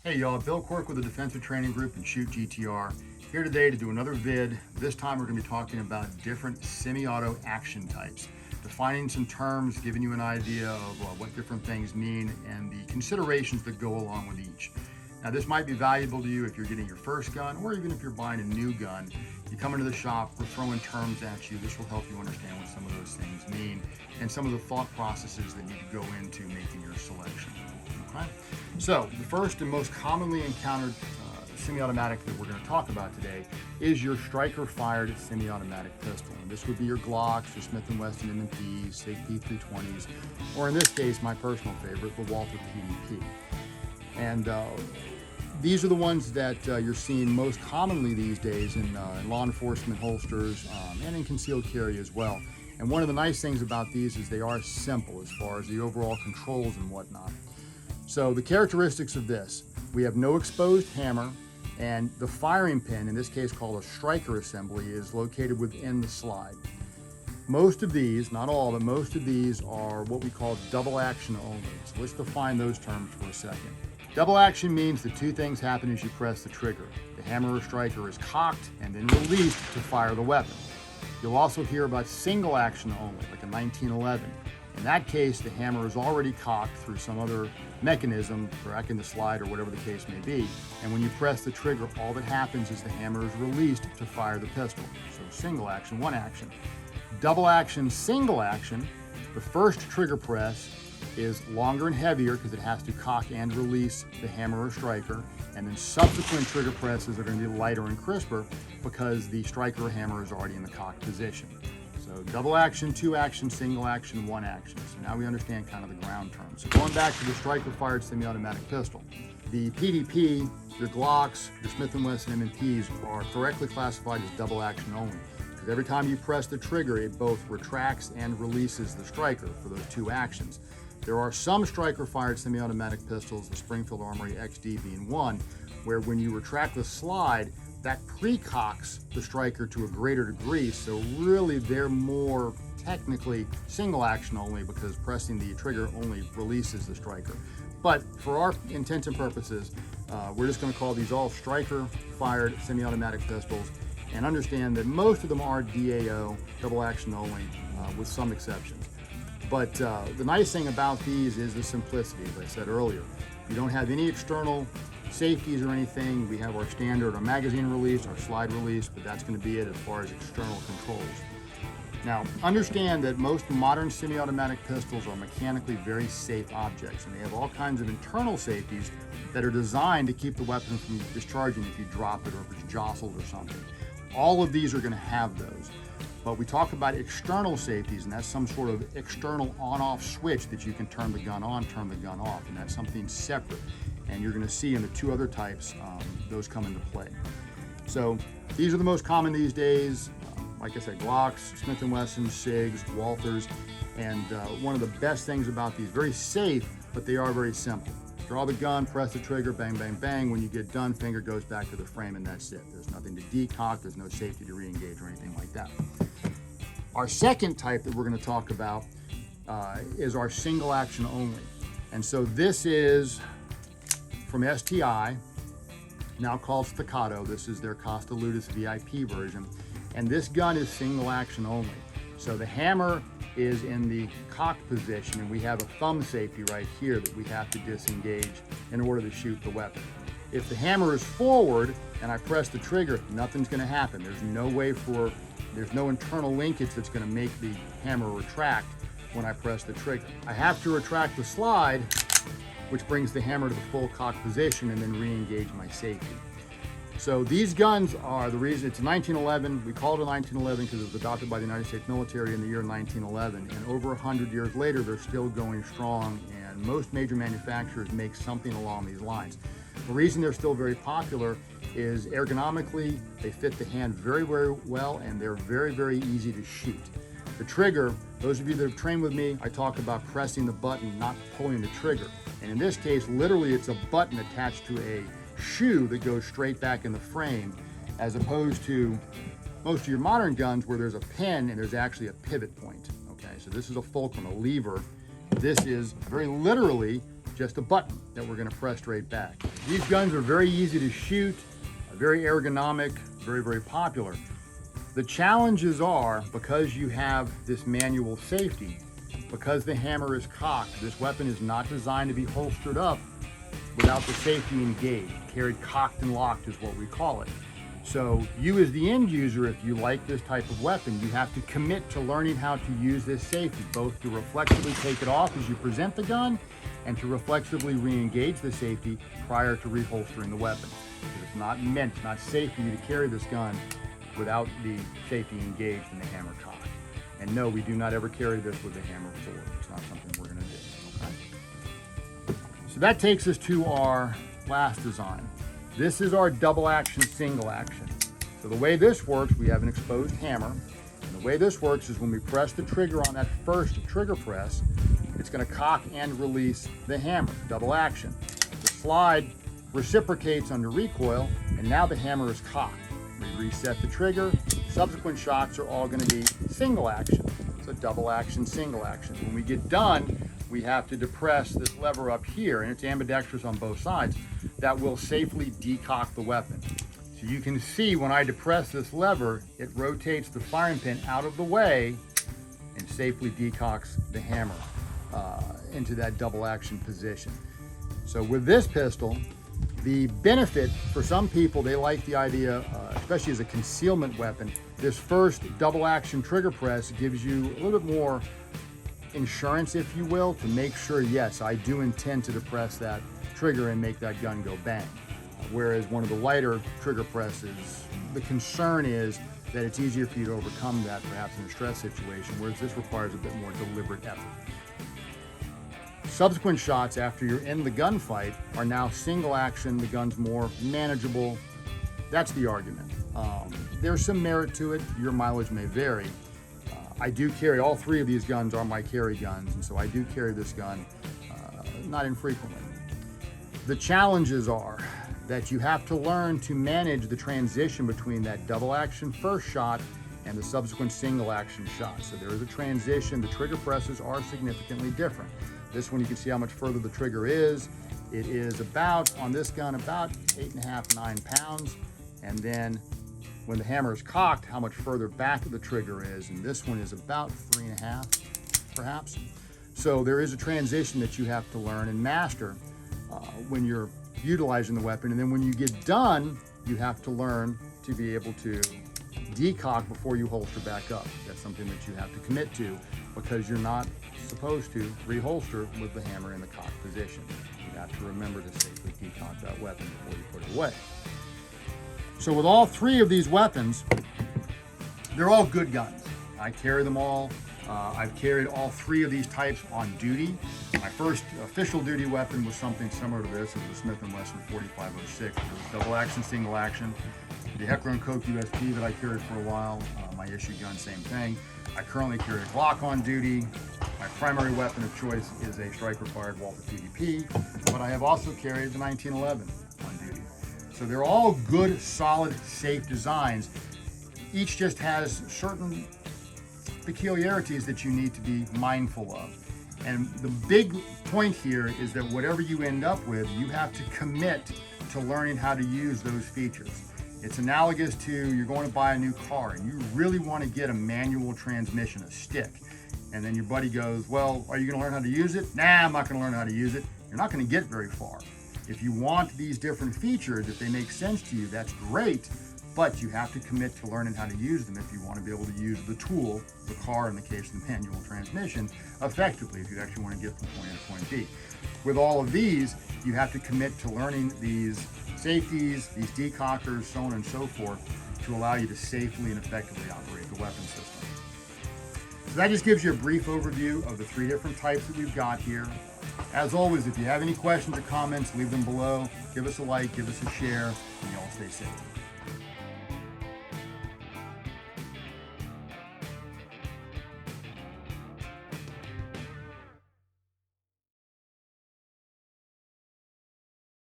Hey y'all, Bill Quirk with the Defensive Training Group and ShootGTR. Here today to do another vid. This time we're going to be talking about different semi-auto action types, defining some terms, giving you an idea of what different things mean and the considerations that go along with each. Now this might be valuable to you if you're getting your first gun or even if you're buying a new gun. You come into the shop, we're throwing terms at you. This will help you understand what some of those things mean and some of the thought processes that need to go into making your selection. Okay? So the first and most commonly encountered semi-automatic that we're going to talk about today is your striker-fired semi-automatic pistol. And this would be your Glocks, your Smith & Wesson M&Ps, SIG P320s, or in this case, my personal favorite, the Walther PDP. And these are the ones that you're seeing most commonly these days in law enforcement holsters and in concealed carry as well. And one of the nice things about these is they are simple as far as the overall controls and whatnot. So the characteristics of this, we have no exposed hammer, and the firing pin, in this case called a striker assembly, is located within the slide. Most of these, not all, but most of these are what we call double action only. So let's define those terms for a second. Double action means that two things happen as you press the trigger. The hammer or striker is cocked and then released to fire the weapon. You'll also hear about single action only, like a 1911. In that case, the hammer is already cocked through some other mechanism, back in the slide or whatever the case may be. And when you press the trigger, all that happens is the hammer is released to fire the pistol. So single action, one action. Double action, single action, the first trigger press is longer and heavier because it has to cock and release the hammer or striker. And then subsequent trigger presses are going to be lighter and crisper because the striker or hammer is already in the cocked position. So double action, two action, single action, one action. So now we understand kind of the ground terms. So going back to the striker-fired semi-automatic pistol, the PDP, your Glocks, your Smith & Wesson M&Ps are correctly classified as double action only. Because every time you press the trigger, it both retracts and releases the striker for those two actions. There are some striker-fired semi-automatic pistols, the Springfield Armory XD being one, where when you retract the slide, that pre-cocks the striker to a greater degree, so really they're more technically single action only because pressing the trigger only releases the striker. But for our intents and purposes, we're just going to call these all striker-fired semi-automatic pistols and understand that most of them are DAO, double action only, with some exceptions. But the nice thing about these is the simplicity, as I said earlier. You don't have any external safeties or anything. We have our standard, our magazine release, our slide release, but that's going to be it as far as external controls. Now, understand that most modern semi-automatic pistols are mechanically very safe objects, and they have all kinds of internal safeties that are designed to keep the weapon from discharging if you drop it or if it's jostled or something. All of these are going to have those. But we talk about external safeties, and that's some sort of external on-off switch that you can turn the gun on, turn the gun off, and that's something separate. And you're going to see in the two other types, those come into play. So these are the most common these days. Like I said, Glocks, Smith & Wesson, SIGs, Walthers, and one of the best things about these, very safe, but they are very simple. Draw the gun, press the trigger, bang, bang, bang. When you get done, finger goes back to the frame and that's it. There's nothing to decock, there's no safety to re-engage or anything like that. Our second type that we're going to talk about is our single action only. And so this is from STI, now called Staccato. This is their Costa Ludus VIP version. And this gun is single action only. So the hammer is in the cocked position and we have a thumb safety right here that we have to disengage in order to shoot the weapon. If the hammer is forward and I press the trigger, nothing's going to happen. There's no internal linkage that's going to make the hammer retract when I press the trigger. I have to retract the slide, which brings the hammer to the full cock position and then re-engage my safety. So these guns are the reason. It's 1911. We call it a 1911 because it was adopted by the United States military in the year 1911. And over 100 years later, they're still going strong. And most major manufacturers make something along these lines. The reason they're still very popular is ergonomically, they fit the hand very, very well, and they're very, very easy to shoot. The trigger, those of you that have trained with me, I talk about pressing the button, not pulling the trigger. And in this case, literally it's a button attached to a shoe that goes straight back in the frame, as opposed to most of your modern guns where there's a pin and there's actually a pivot point. Okay, so this is a fulcrum, a lever. This is very literally just a button that we're going to press straight back. These guns are very easy to shoot, very ergonomic, very, very popular. The challenges are, because you have this manual safety, because the hammer is cocked, this weapon is not designed to be holstered up without the safety engaged. Carried cocked and locked is what we call it. So you as the end user, if you like this type of weapon, you have to commit to learning how to use this safety, both to reflexively take it off as you present the gun and to reflexively re-engage the safety prior to reholstering the weapon. It's not meant, it's not safe for you to carry this gun without the safety engaged and the hammer cocked. And no, we do not ever carry this with the hammer forward. It's not something we're going to do. Okay? So that takes us to our last design. This is our double action, single action. So the way this works, we have an exposed hammer. And the way this works is when we press the trigger on that first trigger press, it's going to cock and release the hammer, double action. The slide reciprocates under recoil, and now the hammer is cocked. We reset the trigger. Subsequent shots are all going to be single action. So double action, single action. When we get done, we have to depress this lever up here, and it's ambidextrous on both sides. That will safely decock the weapon. So you can see when I depress this lever, it rotates the firing pin out of the way and safely decocks the hammer into that double action position. So with this pistol, the benefit for some people, they like the idea, especially as a concealment weapon, this first double action trigger press gives you a little bit more insurance, if you will, to make sure, yes, I do intend to depress that trigger and make that gun go bang. Whereas one of the lighter trigger presses, the concern is that it's easier for you to overcome that perhaps in a stress situation, whereas this requires a bit more deliberate effort. Subsequent shots after you're in the gunfight are now single action, the gun's more manageable. That's the argument. There's some merit to it, your mileage may vary. I do carry, all three of these guns are my carry guns, and so I do carry this gun not infrequently. The challenges are that you have to learn to manage the transition between that double action first shot and the subsequent single action shot. So there is a transition, the trigger presses are significantly different. This one you can see how much further the trigger is. It is about, on this gun, about 8.5, 9 pounds. And then when the hammer is cocked, how much further back the trigger is. And this one is about 3.5, perhaps. So there is a transition that you have to learn and master when you're utilizing the weapon. And then when you get done, you have to learn to be able to decock before you holster back up. That's something that you have to commit to, because you're not supposed to reholster with the hammer in the cocked position. You have to remember to safely decock that weapon before you put it away. So with all three of these weapons, they're all good guns. I carry them all. I've carried all three of these types on duty. My first official duty weapon was something similar to this. It was a Smith & Wesson 4506. It was double action, single action. The Heckler & Koch USP that I carried for a while, my issue gun, same thing. I currently carry a Glock on duty. My primary weapon of choice is a strike-required Walther PDP, but I have also carried the 1911 on duty. So they're all good, solid, safe designs. Each just has certain peculiarities that you need to be mindful of. And the big point here is that whatever you end up with, you have to commit to learning how to use those features. It's analogous to you're going to buy a new car and you really want to get a manual transmission, a stick. And then your buddy goes, well, are you going to learn how to use it? Nah, I'm not going to learn how to use it. You're not going to get very far. If you want these different features, if they make sense to you, that's great, but you have to commit to learning how to use them if you want to be able to use the tool, the car in the case of the manual transmission, effectively if you actually want to get from point A to point B. With all of these, you have to commit to learning these safeties, these decockers, so on and so forth, to allow you to safely and effectively operate the weapon system. So that just gives you a brief overview of the three different types that we've got here. As always, if you have any questions or comments, leave them below. Give us a like, give us a share, and you all stay safe.